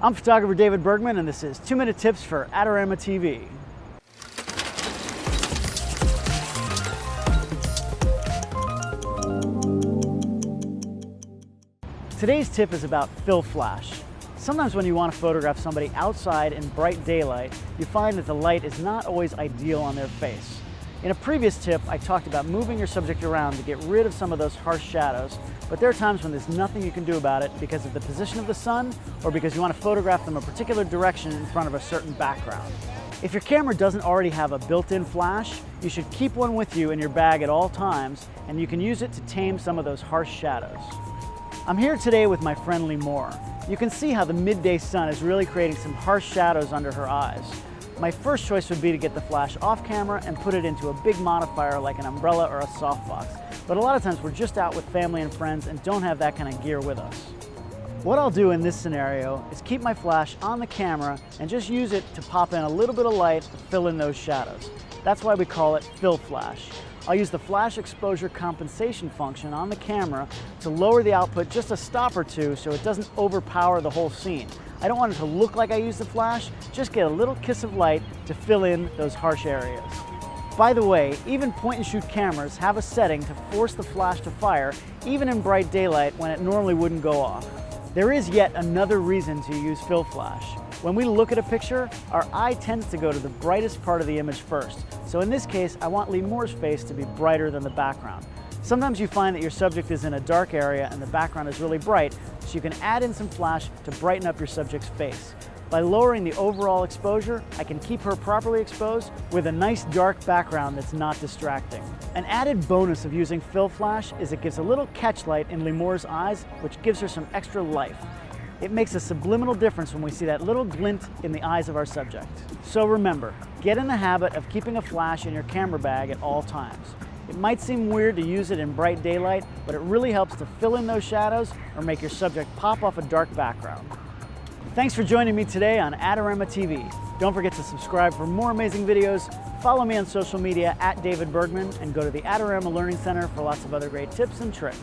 I'm photographer David Bergman, and this is 2-Minute Tips for Adorama TV. Today's tip is about fill flash. Sometimes when you want to photograph somebody outside in bright daylight, you find that the light is not always ideal on their face. In a previous tip, I talked about moving your subject around to get rid of some of those harsh shadows, but there are times when there's nothing you can do about it because of the position of the sun or because you want to photograph them a particular direction in front of a certain background. If your camera doesn't already have a built-in flash, you should keep one with you in your bag at all times, and you can use it to tame some of those harsh shadows. I'm here today with my friend Limor. You can see how the midday sun is really creating some harsh shadows under her eyes. My first choice would be to get the flash off camera and put it into a big modifier like an umbrella or a softbox. But a lot of times we're just out with family and friends and don't have that kind of gear with us. What I'll do in this scenario is keep my flash on the camera and just use it to pop in a little bit of light to fill in those shadows. That's why we call it fill flash. I'll use the flash exposure compensation function on the camera to lower the output just a stop or two so it doesn't overpower the whole scene. I don't want it to look like I used the flash, just get a little kiss of light to fill in those harsh areas. By the way, even point and shoot cameras have a setting to force the flash to fire even in bright daylight when it normally wouldn't go off. There is yet another reason to use fill flash. When we look at a picture, our eye tends to go to the brightest part of the image first. So in this case, I want Limor's face to be brighter than the background. Sometimes you find that your subject is in a dark area and the background is really bright, so you can add in some flash to brighten up your subject's face. By lowering the overall exposure, I can keep her properly exposed with a nice dark background that's not distracting. An added bonus of using fill flash is it gives a little catch light in Limor's eyes, which gives her some extra life. It makes a subliminal difference when we see that little glint in the eyes of our subject. So remember, get in the habit of keeping a flash in your camera bag at all times. It might seem weird to use it in bright daylight, but it really helps to fill in those shadows or make your subject pop off a dark background. Thanks for joining me today on Adorama TV. Don't forget to subscribe for more amazing videos, follow me on social media @David Bergman, and go to the Adorama Learning Center for lots of other great tips and tricks.